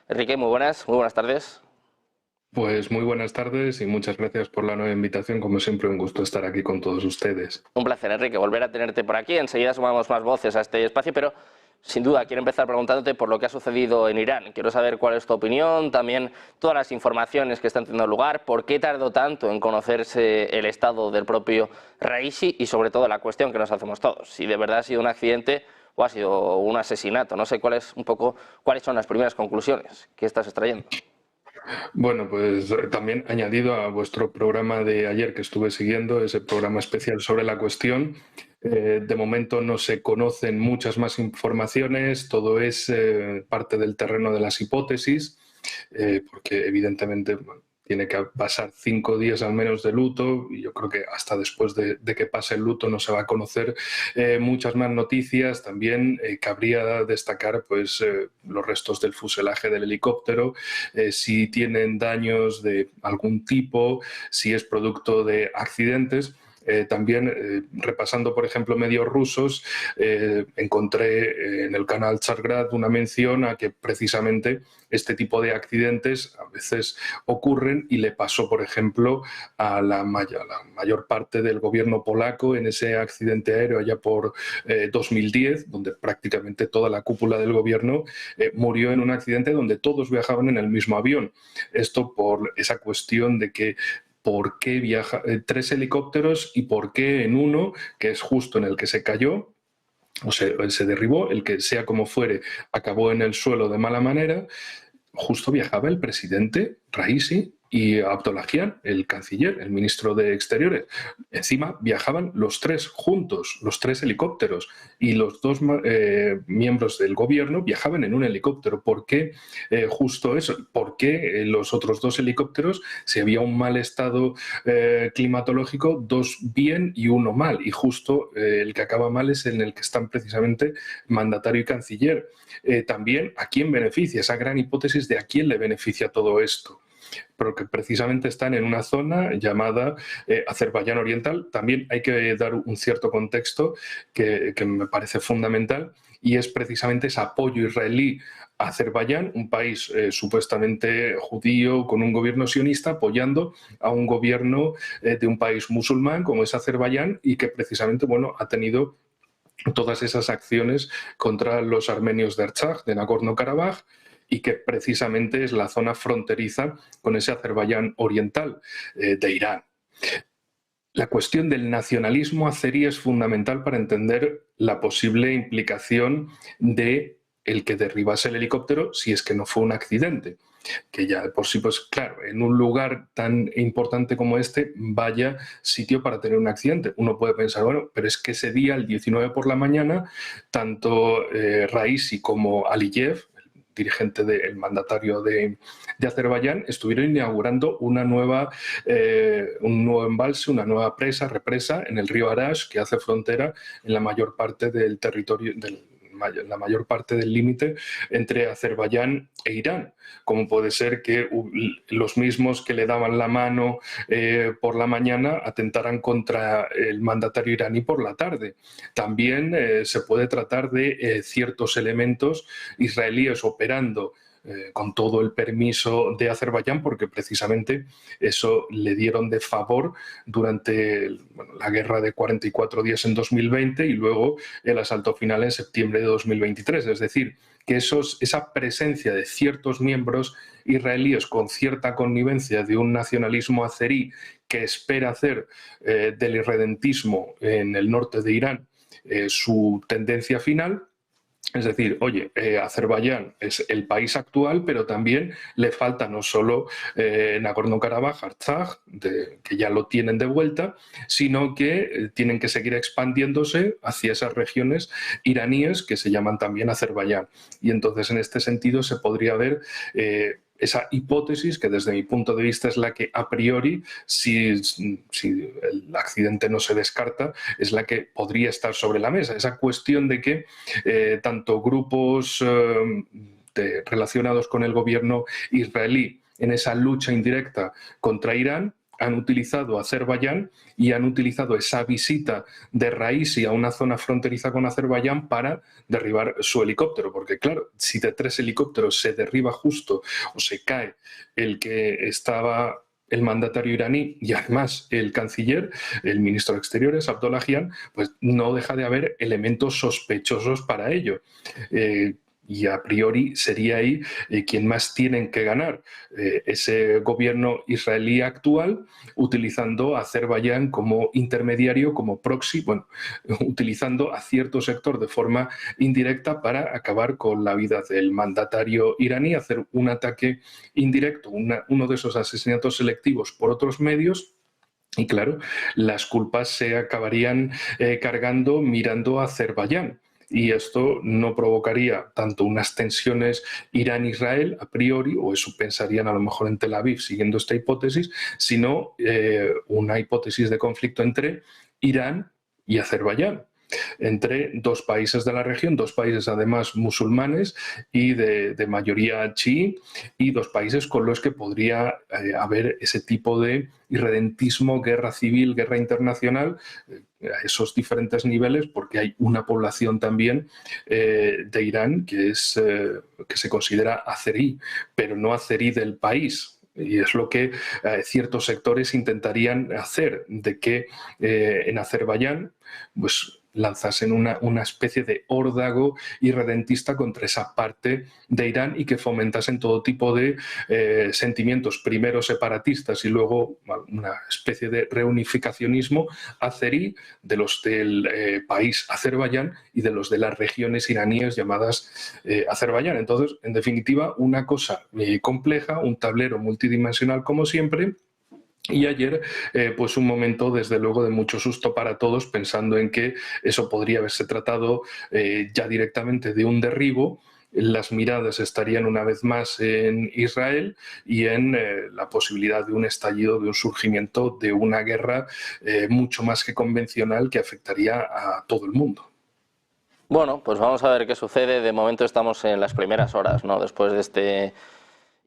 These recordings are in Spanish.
Enrique, muy buenas tardes. Pues muy buenas tardes y muchas gracias por la nueva invitación. Como siempre, un gusto estar aquí con todos ustedes. Un placer, Enrique, volver a tenerte por aquí. Enseguida sumamos más voces a este espacio, pero sin duda quiero empezar preguntándote por lo que ha sucedido en Irán. Quiero saber cuál es tu opinión, también todas las informaciones que están teniendo lugar, por qué tardó tanto en conocerse el estado del propio Raisi y sobre todo la cuestión que nos hacemos todos, si de verdad ha sido un accidente o ha sido un asesinato. No sé cuáles son las primeras conclusiones que estás extrayendo. Bueno, pues también añadido a vuestro programa de ayer que estuve siguiendo, ese programa especial sobre la cuestión, de momento no se conocen muchas más informaciones, todo es parte del terreno de las hipótesis, porque evidentemente bueno, tiene que pasar 5 días al menos de luto y yo creo que hasta después de que pase el luto no se va a conocer muchas más noticias. También cabría destacar pues, los restos del fuselaje del helicóptero, si tienen daños de algún tipo, si es producto de accidentes. También repasando, por ejemplo, medios rusos, encontré en el canal Tsargrad una mención a que precisamente este tipo de accidentes a veces ocurren y le pasó, por ejemplo, a la mayor parte del gobierno polaco en ese accidente aéreo allá por 2010, donde prácticamente toda la cúpula del gobierno murió en un accidente donde todos viajaban en el mismo avión. Esto por esa cuestión de que por qué viaja 3 helicópteros y por qué en uno, que es justo en el que se cayó, o se derribó, el que sea como fuere, acabó en el suelo de mala manera, justo viajaba el presidente Raisi y Abdollahian, el canciller, el ministro de Exteriores. Encima viajaban los tres juntos, los 3 helicópteros, y los dos miembros del gobierno viajaban en un helicóptero. ¿Por qué justo eso? ¿Por qué los otros 2 helicópteros, si había un mal estado climatológico, 2 bien y 1 mal? Y justo el que acaba mal es en el que están precisamente mandatario y canciller. También, ¿a quién beneficia? Esa gran hipótesis de a quién le beneficia todo esto. Porque precisamente están en una zona llamada Azerbaiyán Oriental. También hay que dar un cierto contexto que me parece fundamental, y es precisamente ese apoyo israelí a Azerbaiyán, un país supuestamente judío con un gobierno sionista, apoyando a un gobierno de un país musulmán como es Azerbaiyán, y que precisamente bueno, ha tenido todas esas acciones contra los armenios de Artsaj, de Nagorno-Karabaj, y que precisamente es la zona fronteriza con ese Azerbaiyán oriental de Irán. La cuestión del nacionalismo azerí es fundamental para entender la posible implicación de el que derribase el helicóptero si es que no fue un accidente, que ya por sí, pues claro, en un lugar tan importante como este, vaya sitio para tener un accidente. Uno puede pensar, bueno, pero es que ese día, el 19 por la mañana, tanto Raisi como Aliyev, el dirigente del mandatario de Azerbaiyán, estuvieron inaugurando un nuevo embalse, una nueva represa en el río Arash, que hace frontera en la mayor parte del territorio la mayor parte del límite entre Azerbaiyán e Irán, como puede ser que los mismos que le daban la mano por la mañana atentaran contra el mandatario iraní por la tarde. También se puede tratar de ciertos elementos israelíes operando con todo el permiso de Azerbaiyán, porque precisamente eso le dieron de favor durante la guerra de 44 días en 2020 y luego el asalto final en septiembre de 2023. Es decir, que esa presencia de ciertos miembros israelíes con cierta connivencia de un nacionalismo azerí que espera hacer del irredentismo en el norte de Irán su tendencia final. Es decir, oye, Azerbaiyán es el país actual, pero también le falta no solo Nagorno-Karabaj, Artsaj, que ya lo tienen de vuelta, sino que tienen que seguir expandiéndose hacia esas regiones iraníes que se llaman también Azerbaiyán. Y entonces, en este sentido, se podría ver esa hipótesis que desde mi punto de vista es la que a priori, si el accidente no se descarta, es la que podría estar sobre la mesa. Esa cuestión de que tanto grupos relacionados con el gobierno israelí en esa lucha indirecta contra Irán, han utilizado Azerbaiyán y han utilizado esa visita de Raisi a una zona fronteriza con Azerbaiyán para derribar su helicóptero. Porque claro, si de 3 helicópteros se derriba justo o se cae el que estaba el mandatario iraní y además el canciller, el ministro de Exteriores, Abdollahian, pues no deja de haber elementos sospechosos para ello. Y a priori sería ahí quien más tienen que ganar, ese gobierno israelí actual, utilizando a Azerbaiyán como intermediario, como proxy, bueno, utilizando a cierto sector de forma indirecta para acabar con la vida del mandatario iraní, hacer un ataque indirecto, uno de esos asesinatos selectivos por otros medios. Y claro, las culpas se acabarían cargando mirando a Azerbaiyán. Y esto no provocaría tanto unas tensiones Irán-Israel a priori, o eso pensarían a lo mejor en Tel Aviv siguiendo esta hipótesis, sino una hipótesis de conflicto entre Irán y Azerbaiyán, entre dos países de la región, dos países además musulmanes y de mayoría chií, y dos países con los que podría haber ese tipo de irredentismo, guerra civil, guerra internacional, a esos diferentes niveles, porque hay una población también de Irán que se considera azerí, pero no azerí del país. Y es lo que ciertos sectores intentarían hacer, de que en Azerbaiyán pues lanzasen una especie de órdago irredentista contra esa parte de Irán y que fomentasen todo tipo de sentimientos, primero separatistas y luego una especie de reunificacionismo azerí, de los del país Azerbaiyán y de los de las regiones iraníes llamadas Azerbaiyán. Entonces, en definitiva, una cosa compleja, un tablero multidimensional como siempre. Y ayer, pues un momento, desde luego, de mucho susto para todos, pensando en que eso podría haberse tratado ya directamente de un derribo. Las miradas estarían una vez más en Israel y en la posibilidad de un estallido, de un surgimiento de una guerra mucho más que convencional que afectaría a todo el mundo. Bueno, pues vamos a ver qué sucede. De momento estamos en las primeras horas, ¿no? Después de este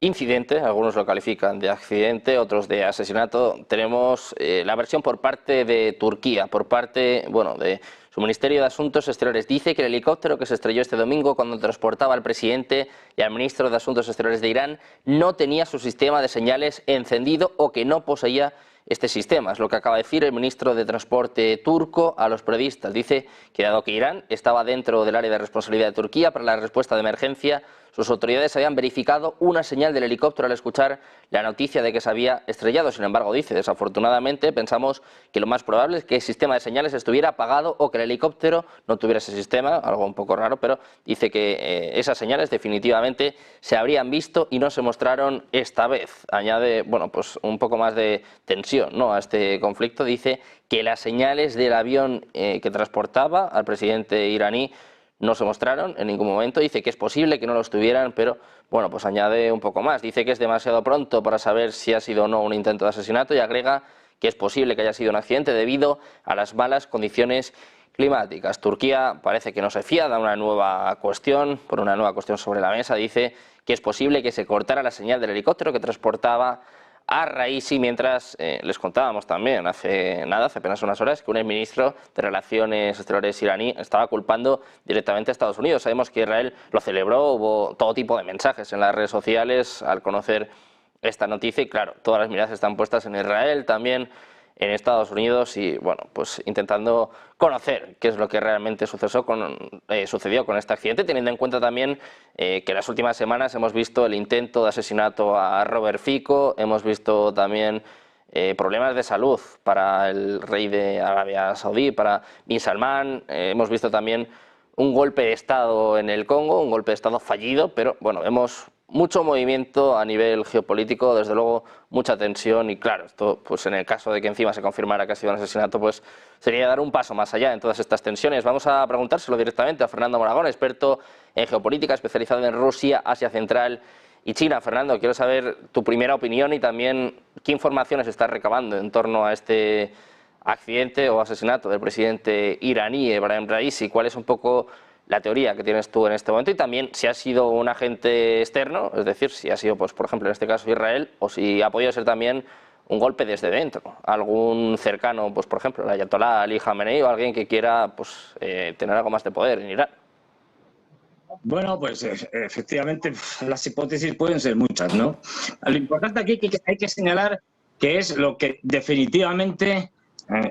incidente, algunos lo califican de accidente, otros de asesinato. Tenemos la versión por parte de Turquía, por parte, bueno, de su Ministerio de Asuntos Exteriores. Dice que el helicóptero que se estrelló este domingo cuando transportaba al presidente y al ministro de Asuntos Exteriores de Irán no tenía su sistema de señales encendido o que no poseía este sistema. Es lo que acaba de decir el ministro de Transporte turco a los periodistas. Dice que dado que Irán estaba dentro del área de responsabilidad de Turquía para la respuesta de emergencia, sus autoridades habían verificado una señal del helicóptero al escuchar la noticia de que se había estrellado. Sin embargo, dice, desafortunadamente pensamos que lo más probable es que el sistema de señales estuviera apagado o que el helicóptero no tuviera ese sistema, algo un poco raro, pero dice que esas señales definitivamente se habrían visto y no se mostraron esta vez. Añade, bueno, pues un poco más de tensión, ¿no?, a este conflicto. Dice que las señales del avión que transportaba al presidente iraní no se mostraron en ningún momento. Dice que es posible que no lo estuvieran, pero bueno, pues añade un poco más. Dice que es demasiado pronto para saber si ha sido o no un intento de asesinato y agrega que es posible que haya sido un accidente debido a las malas condiciones climáticas. Turquía parece que no se fía, da una nueva cuestión, por una nueva cuestión sobre la mesa. Dice que es posible que se cortara la señal del helicóptero que transportaba a Raisi, mientras les contábamos también hace apenas unas horas, que un exministro de Relaciones Exteriores iraní estaba culpando directamente a Estados Unidos. Sabemos que Israel lo celebró, hubo todo tipo de mensajes en las redes sociales al conocer esta noticia y claro, todas las miradas están puestas en Israel, también en Estados Unidos y bueno, pues intentando conocer qué es lo que realmente sucedió con este accidente, teniendo en cuenta también que en las últimas semanas hemos visto el intento de asesinato a Robert Fico, hemos visto también problemas de salud para el rey de Arabia Saudí, para Bin Salman, hemos visto también un golpe de Estado en el Congo, un golpe de Estado fallido, pero bueno, vemos mucho movimiento a nivel geopolítico, desde luego mucha tensión y claro, esto pues en el caso de que encima se confirmara que ha sido un asesinato, pues sería dar un paso más allá en todas estas tensiones. Vamos a preguntárselo directamente a Fernando Moragón, experto en geopolítica, especializado en Rusia, Asia Central y China. Fernando, quiero saber tu primera opinión y también qué informaciones estás recabando en torno a este accidente o asesinato del presidente iraní Ebrahim Raisi. ¿Cuál es un poco la teoría que tienes tú en este momento y también si ha sido un agente externo, es decir, si ha sido, pues, por ejemplo, en este caso Israel, o si ha podido ser también un golpe desde dentro, algún cercano, pues por ejemplo, el ayatolá Ali Jamenei o alguien que quiera pues, tener algo más de poder en Irán. Bueno, pues efectivamente las hipótesis pueden ser muchas, ¿no? Lo importante aquí que hay que señalar que es lo que definitivamente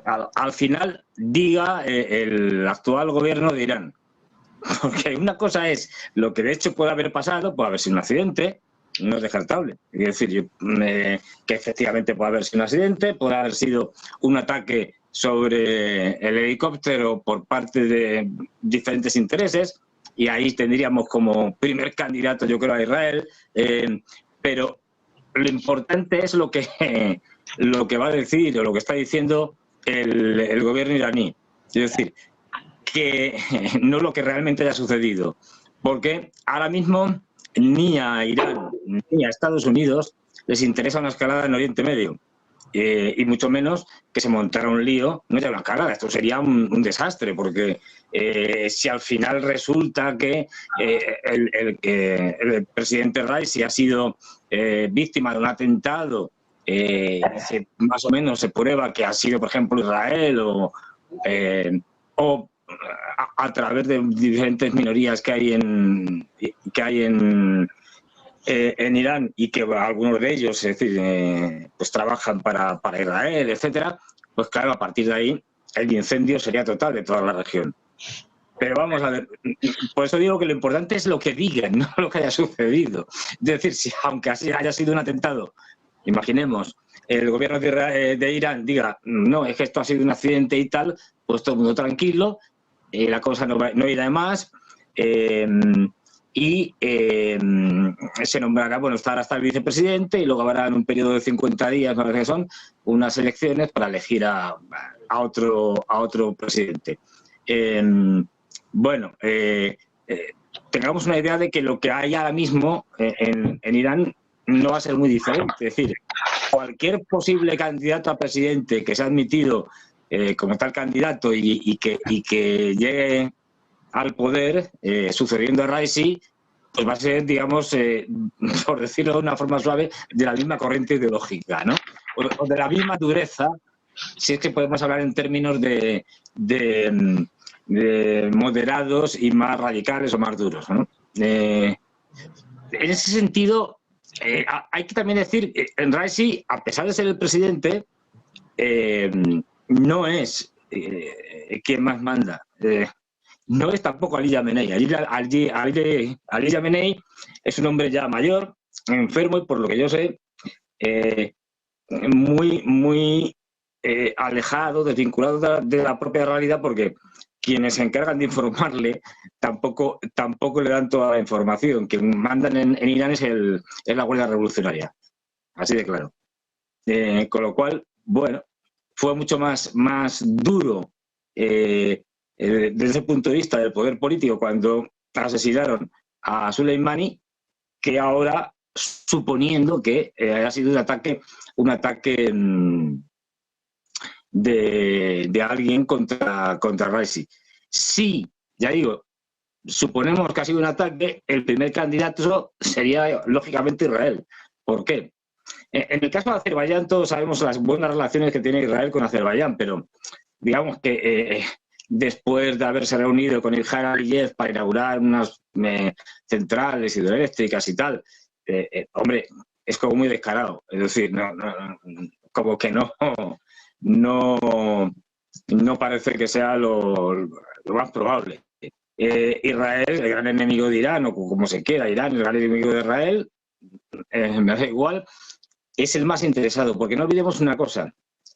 al final diga el actual gobierno de Irán. Porque una cosa es lo que de hecho puede haber pasado, puede haber sido un accidente, no es descartable. Es decir, que efectivamente puede haber sido un accidente, puede haber sido un ataque sobre el helicóptero por parte de diferentes intereses, y ahí tendríamos como primer candidato, yo creo, a Israel. Pero lo importante es lo que va a decir o lo que está diciendo el gobierno iraní. Es decir, que no lo que realmente haya sucedido. Porque ahora mismo ni a Irán ni a Estados Unidos les interesa una escalada en Oriente Medio. Y mucho menos que se montara un lío, no ya una escalada, esto sería un desastre, porque si al final resulta que el presidente Raisi ha sido víctima de un atentado, más o menos se prueba que ha sido, por ejemplo, Israel o a través de diferentes minorías que hay en Irán, y que algunos de ellos, es decir, pues trabajan para Israel, etcétera, pues claro, a partir de ahí el incendio sería total de toda la región. Pero vamos a ver, por eso digo que lo importante es lo que digan, no lo que haya sucedido. Es decir, si aunque haya sido un atentado, imaginemos, el gobierno de Irán diga, no, es que esto ha sido un accidente y tal, pues todo el mundo tranquilo, la cosa no irá de más, y se nombrará, bueno, estará hasta el vicepresidente, y luego habrá en un periodo de 50 días, me parece que son, unas elecciones para elegir a otro presidente. Bueno, tengamos una idea de que lo que hay ahora mismo en Irán no va a ser muy diferente. Es decir, cualquier posible candidato a presidente que se ha admitido como tal candidato y que llegue al poder, sucediendo a Raisi, pues va a ser, digamos, por decirlo de una forma suave, de la misma corriente ideológica, ¿no? O de la misma dureza, si es que podemos hablar en términos de moderados y más radicales o más duros, ¿no? En ese sentido, hay que también decir que Raisi, a pesar de ser el presidente, no es quien más manda. No es tampoco Ali Jamenei. Ali Jamenei es un hombre ya mayor, enfermo, y por lo que yo sé, muy alejado, desvinculado de la propia realidad, porque quienes se encargan de informarle tampoco le dan toda la información. Quien mandan en Irán es la Guardia Revolucionaria, así de claro. Con lo cual, bueno, fue mucho más duro desde ese punto de vista del poder político cuando asesinaron a Soleimani, que ahora, suponiendo que haya sido un ataque de alguien contra Raisi. Sí, ya digo, suponemos que ha sido un ataque, el primer candidato sería lógicamente Israel. ¿Por qué? En el caso de Azerbaiyán, todos sabemos las buenas relaciones que tiene Israel con Azerbaiyán, pero digamos que después de haberse reunido con Ilham Aliyev para inaugurar unas centrales hidroeléctricas y tal, hombre, es como muy descarado. Es decir, como que no parece que sea lo más probable. Israel, el gran enemigo de Irán, o como se quiera, Irán, el gran enemigo de Israel, me da igual, es el más interesado, porque no olvidemos una cosa,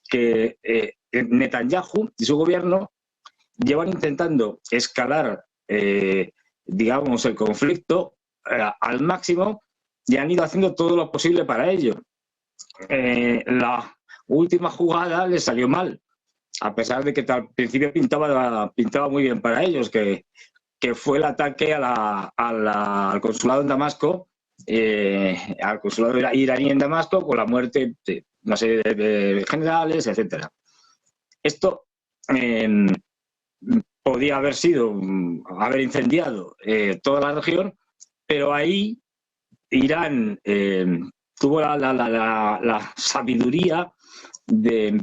que Netanyahu y su gobierno llevan intentando escalar, digamos, el conflicto al máximo, y han ido haciendo todo lo posible para ello. La última jugada les salió mal, a pesar de que al principio pintaba muy bien para ellos, que fue el ataque al consulado en Damasco, al consulado iraní en Damasco, con la muerte de una serie de generales, etcétera. Esto podía haber incendiado toda la región, pero ahí Irán tuvo la sabiduría de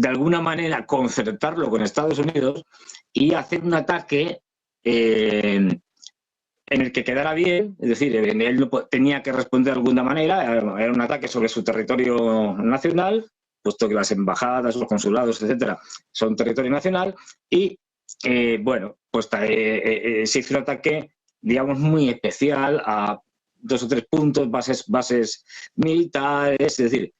alguna manera concertarlo con Estados Unidos y hacer un ataque en el que quedara bien, es decir, él no tenía que responder de alguna manera, era un ataque sobre su territorio nacional, puesto que las embajadas, los consulados, etcétera, son territorio nacional, y bueno, pues se hizo un ataque, digamos, muy especial a 2 o 3 puntos, bases militares, es decir,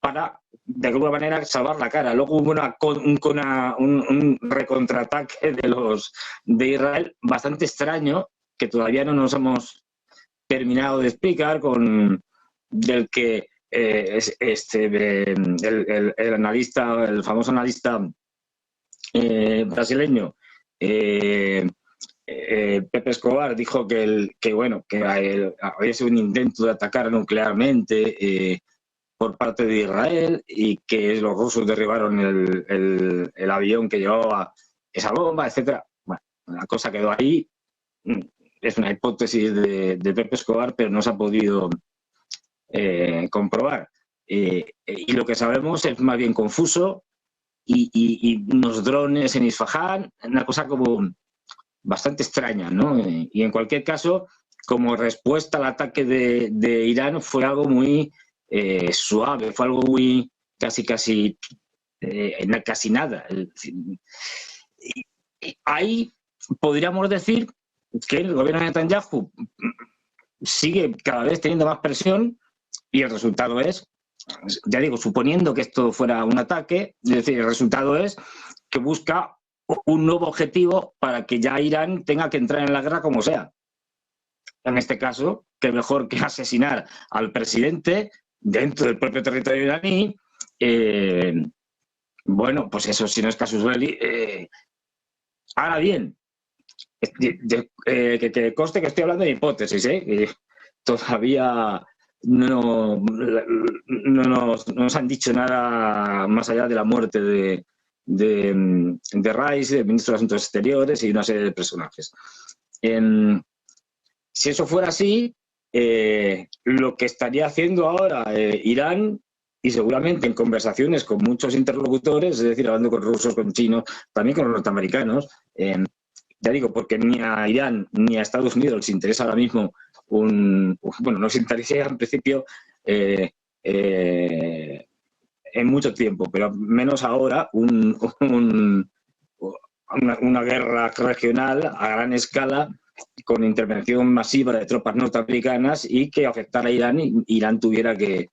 para de alguna manera salvar la cara. Luego hubo un recontraataque de Israel bastante extraño, que todavía no nos hemos terminado de explicar, del que el analista, el famoso analista brasileño Pepe Escobar dijo que había sido un intento de atacar nuclearmente por parte de Israel y que los rusos derribaron el avión que llevaba esa bomba, etcétera. Bueno, la cosa quedó ahí. Es una hipótesis de Pepe Escobar, pero no se ha podido comprobar. Y lo que sabemos es más bien confuso y unos drones en Isfahán, una cosa como bastante extraña, ¿no? Y en cualquier caso, como respuesta al ataque de Irán fue algo muy suave, fue algo muy casi nada. Ahí podríamos decir que el gobierno de Netanyahu sigue cada vez teniendo más presión y el resultado es, ya digo, suponiendo que esto fuera un ataque, es decir, el resultado es que busca un nuevo objetivo para que ya Irán tenga que entrar en la guerra como sea. En este caso, qué mejor que asesinar al presidente dentro del propio territorio iraní. Bueno, pues eso, si no es casus belli. Ahora bien, que conste que estoy hablando de hipótesis, todavía no nos han dicho nada más allá de la muerte de Raisi, del ministro de Asuntos Exteriores y una serie de personajes. Si eso fuera así, lo que estaría haciendo ahora Irán, y seguramente en conversaciones con muchos interlocutores, es decir, hablando con rusos, con chinos, también con los norteamericanos, ya digo, porque ni a Irán ni a Estados Unidos les interesa ahora mismo bueno, no les interesa en principio en mucho tiempo, pero menos ahora una guerra regional a gran escala con intervención masiva de tropas norteamericanas y que afectara a Irán y Irán tuviera que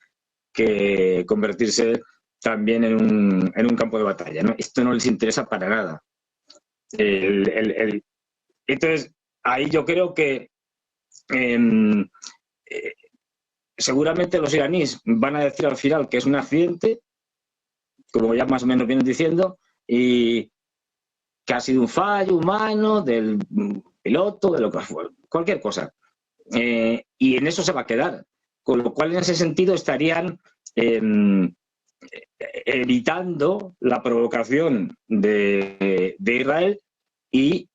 convertirse también en un campo de batalla, ¿no? Esto no les interesa para nada. Entonces, ahí yo creo que seguramente los iraníes van a decir al final que es un accidente, como ya más o menos vienen diciendo, y que ha sido un fallo humano del piloto, de lo que fue, cualquier cosa. Y en eso se va a quedar. Con lo cual, en ese sentido, estarían evitando la provocación de Israel y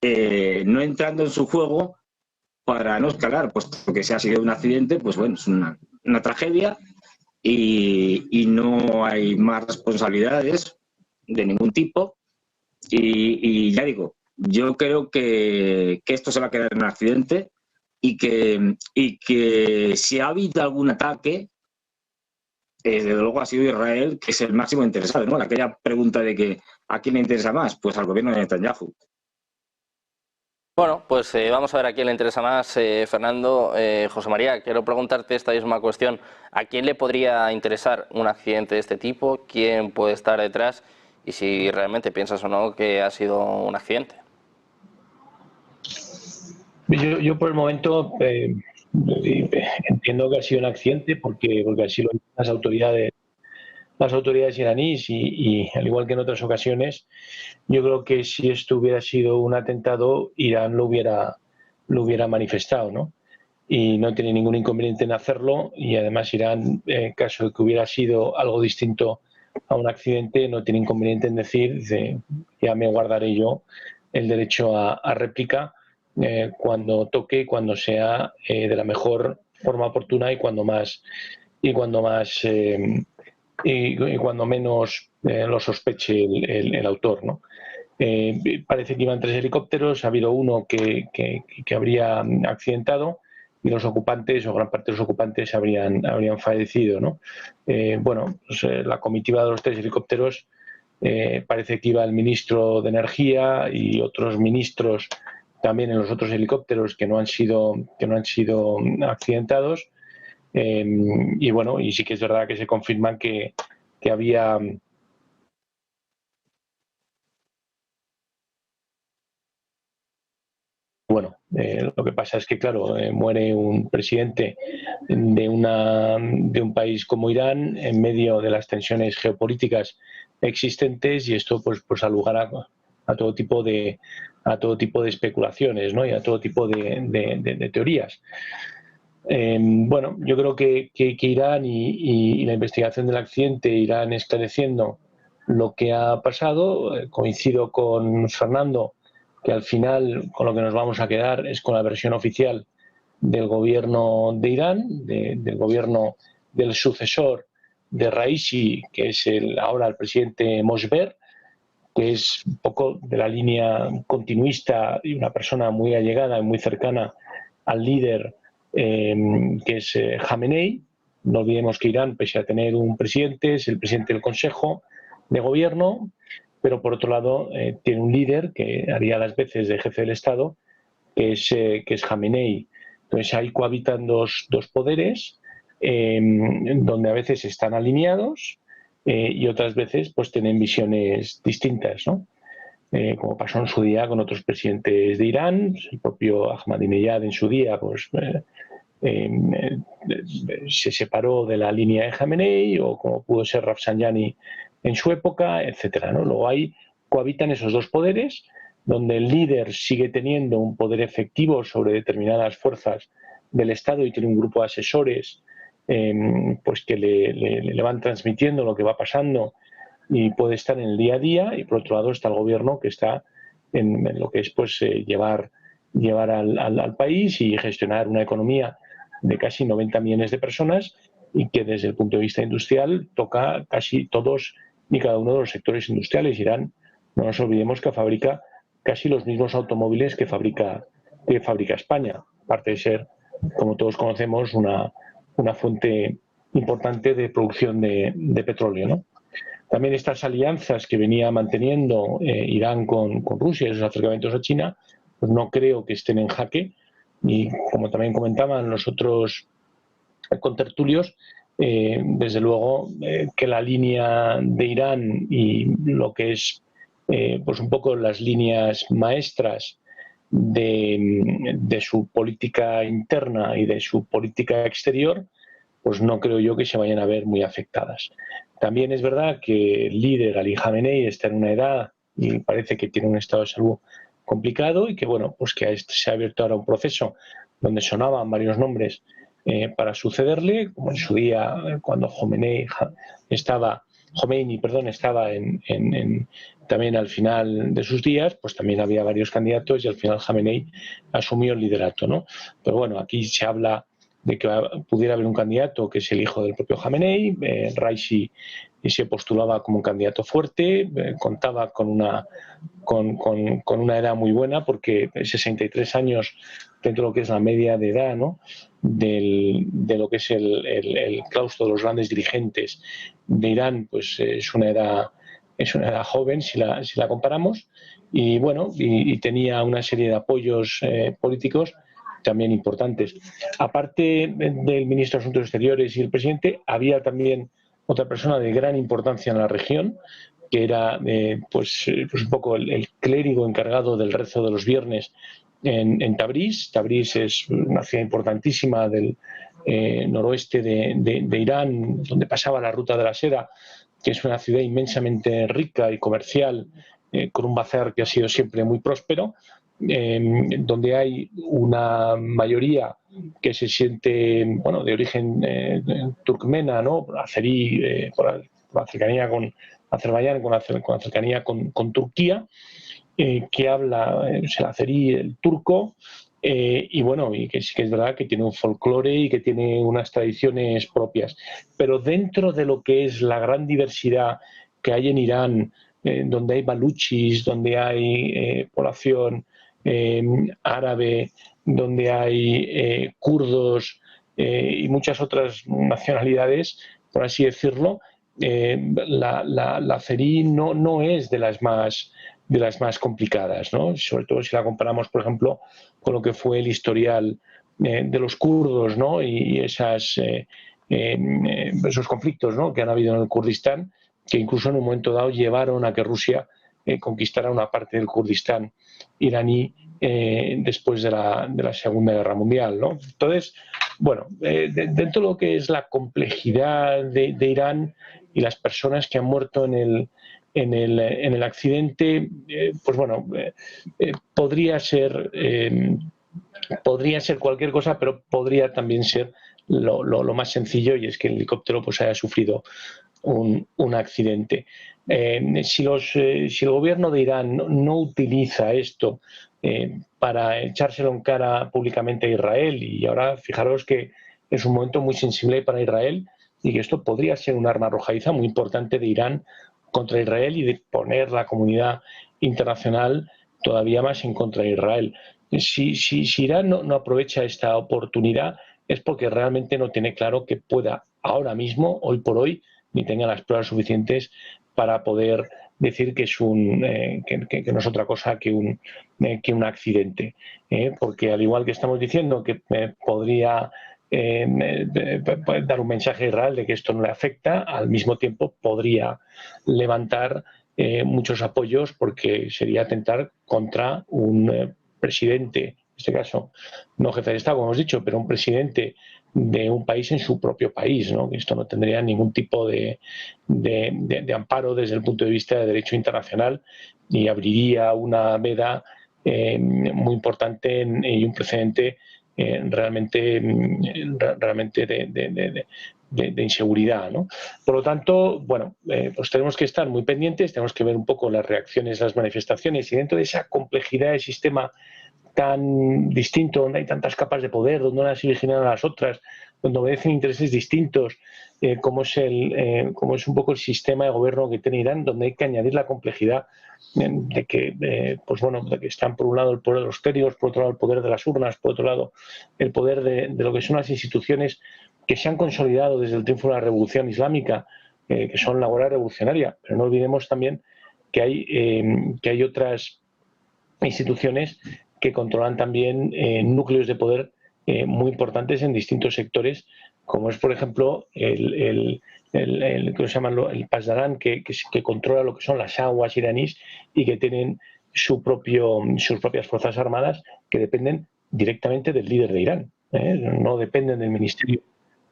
no entrando en su juego para no escalar, puesto que si ha sido un accidente, pues bueno, es una tragedia y no hay más responsabilidades de ningún tipo. Y ya digo, yo creo que esto se va a quedar en un accidente y que si ha habido algún ataque, desde luego ha sido Israel, que es el máximo interesado, ¿no? Aquella pregunta de que ¿a quién le interesa más? Pues al gobierno de Netanyahu. Bueno, pues vamos a ver a quién le interesa más, Fernando. José María, quiero preguntarte esta misma cuestión. ¿A quién le podría interesar un accidente de este tipo? ¿Quién puede estar detrás? Y si realmente piensas o no que ha sido un accidente. Yo por el momento entiendo que ha sido un accidente porque así lo dicen las autoridades iraníes y al igual que en otras ocasiones, yo creo que si esto hubiera sido un atentado, Irán lo hubiera manifestado, ¿no? Y no tiene ningún inconveniente en hacerlo, y además Irán, en caso de que hubiera sido algo distinto a un accidente, no tiene inconveniente en decir, ya me guardaré yo el derecho a réplica cuando toque y cuando sea de la mejor forma oportuna y cuando menos lo sospeche el autor, ¿no? Parece que iban 3 helicópteros, ha habido uno que habría accidentado y los ocupantes, o gran parte de los ocupantes, habrían fallecido, ¿no? Bueno, pues, la comitiva de los 3 helicópteros, parece que iba el ministro de Energía y otros ministros también en los otros helicópteros que no han sido accidentados. Y bueno, y sí que es verdad que se confirman que había... Bueno, lo que pasa es que, claro, muere un presidente de un país como Irán en medio de las tensiones geopolíticas existentes, y esto pues da lugar a todo tipo de especulaciones, ¿no? Y a todo tipo de teorías. Bueno, yo creo que Irán y la investigación del accidente irán esclareciendo lo que ha pasado. Coincido con Fernando que al final con lo que nos vamos a quedar es con la versión oficial del gobierno de Irán, del gobierno del sucesor de Raisi, que es ahora el presidente Mosber, que es un poco de la línea continuista y una persona muy allegada y muy cercana al líder, que es Jamenei. No olvidemos que Irán, pese a tener un presidente, es el presidente del Consejo de Gobierno, pero por otro lado tiene un líder que haría las veces de jefe del Estado, que es Jamenei. Entonces ahí cohabitan dos poderes, donde a veces están alineados y otras veces pues tienen visiones distintas, ¿no? Como pasó en su día con otros presidentes de Irán, el propio Ahmadinejad en su día pues se separó de la línea de Jamenei, o como pudo ser Rafsanjani en su época, etcétera, ¿no? Luego ahí cohabitan esos dos poderes, donde el líder sigue teniendo un poder efectivo sobre determinadas fuerzas del Estado y tiene un grupo de asesores pues que le van transmitiendo lo que va pasando y puede estar en el día a día. Y por otro lado está el gobierno, que está en lo que es pues llevar al país y gestionar una economía de casi 90 millones de personas, y que desde el punto de vista industrial toca casi todos y cada uno de los sectores industriales. Irán, no nos olvidemos que fabrica casi los mismos automóviles que fabrica España, aparte de ser, como todos conocemos, una fuente importante de producción de petróleo, ¿no? También estas alianzas que venía manteniendo Irán con Rusia y esos acercamientos a China, pues no creo que estén en jaque. Y como también comentaban los otros contertulios, desde luego que la línea de Irán y lo que es pues un poco las líneas maestras de su política interna y de su política exterior, pues no creo yo que se vayan a ver muy afectadas. También es verdad que el líder Ali Jamenei está en una edad y parece que tiene un estado de salud complicado, y que bueno, pues que se ha abierto ahora un proceso donde sonaban varios nombres para sucederle, como en su día cuando Khomeini estaba también al final de sus días, pues también había varios candidatos y al final Jamenei asumió el liderato, ¿no? Pero bueno, aquí se habla de que pudiera haber un candidato que es el hijo del propio Jamenei. Raisi se postulaba como un candidato fuerte, contaba con una edad muy buena, porque 63 años dentro de lo que es la media de edad, ¿no?, de lo que es el claustro de los grandes dirigentes de Irán, pues es una edad joven si la comparamos. Y bueno, y tenía una serie de apoyos políticos también importantes. Aparte del ministro de Asuntos Exteriores y el presidente, había también otra persona de gran importancia en la región, que era pues un poco el clérigo encargado del rezo de los viernes en Tabriz. Tabriz es una ciudad importantísima del noroeste de Irán, donde pasaba la ruta de la seda, que es una ciudad inmensamente rica y comercial, con un bazar que ha sido siempre muy próspero, donde hay una mayoría que se siente, bueno, de origen turkmena, ¿no?, azerí, por la cercanía con Azerbaiyán, con la cercanía con Turquía, que habla el azerí, el turco, y bueno, y que sí que es verdad que tiene un folclore y que tiene unas tradiciones propias. Pero dentro de lo que es la gran diversidad que hay en Irán, donde hay baluchis, donde hay población árabe, donde hay kurdos y muchas otras nacionalidades, por así decirlo, la azerí no es de las más complicadas, ¿no? Sobre todo si la comparamos, por ejemplo, con lo que fue el historial de los kurdos, ¿no? Y esos conflictos, ¿no?, que han habido en el Kurdistán, que incluso en un momento dado llevaron a que Rusia conquistara una parte del Kurdistán iraní después de la Segunda Guerra Mundial, ¿no? Entonces, bueno, dentro de lo que es la complejidad de Irán y las personas que han muerto en el accidente, pues bueno, podría ser cualquier cosa, pero podría también ser lo más sencillo, y es que el helicóptero pues haya sufrido un accidente. Si el gobierno de Irán no utiliza esto para echárselo en cara públicamente a Israel, y ahora fijaros que es un momento muy sensible para Israel y que esto podría ser un arma arrojadiza muy importante de Irán contra Israel y de poner la comunidad internacional todavía más en contra de Israel. Si Irán no aprovecha esta oportunidad es porque realmente no tiene claro que pueda ahora mismo, hoy por hoy, ni tenga las pruebas suficientes para poder decir que no es otra cosa que un accidente. Porque al igual que estamos diciendo que podría dar un mensaje a Israel de que esto no le afecta, al mismo tiempo podría levantar muchos apoyos, porque sería atentar contra un presidente, en este caso no jefe de Estado, como hemos dicho, pero un presidente de un país en su propio país, ¿no? Esto no tendría ningún tipo de amparo desde el punto de vista de derecho internacional y abriría una veda muy importante y un precedente realmente de inseguridad, ¿no? Por lo tanto, bueno, pues tenemos que estar muy pendientes, tenemos que ver un poco las reacciones, las manifestaciones, y dentro de esa complejidad del sistema tan distinto, donde hay tantas capas de poder, donde unas se vigilan a las otras, donde obedecen intereses distintos, como es un poco el sistema de gobierno que tiene Irán, donde hay que añadir la complejidad de que están por un lado el poder de los clérigos, por otro lado el poder de las urnas, por otro lado el poder de lo que son las instituciones que se han consolidado desde el triunfo de la Revolución Islámica, que son la Guardia Revolucionaria. Pero no olvidemos también que hay otras instituciones que controlan también núcleos de poder muy importantes en distintos sectores, como es, por ejemplo, el que se llama el Pasdaran, que controla lo que son las aguas iraníes y que tienen sus propias fuerzas armadas que dependen directamente del líder de Irán. No dependen del Ministerio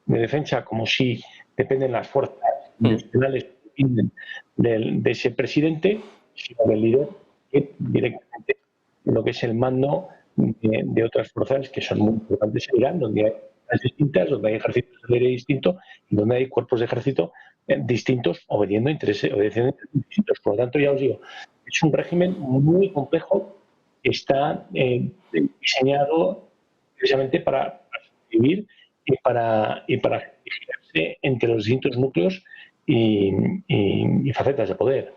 de Defensa, como si dependen las fuerzas nacionales que dependen de ese presidente, sino del líder que directamente lo que es el mando de otras fuerzas que son muy importantes en Irán, donde hay fuerzas distintas, donde hay ejércitos de aire distintos y donde hay cuerpos de ejército distintos obedeciendo intereses distintos. Por lo tanto, ya os digo, es un régimen muy complejo que está diseñado precisamente para sobrevivir y para vigilarse entre los distintos núcleos y facetas de poder.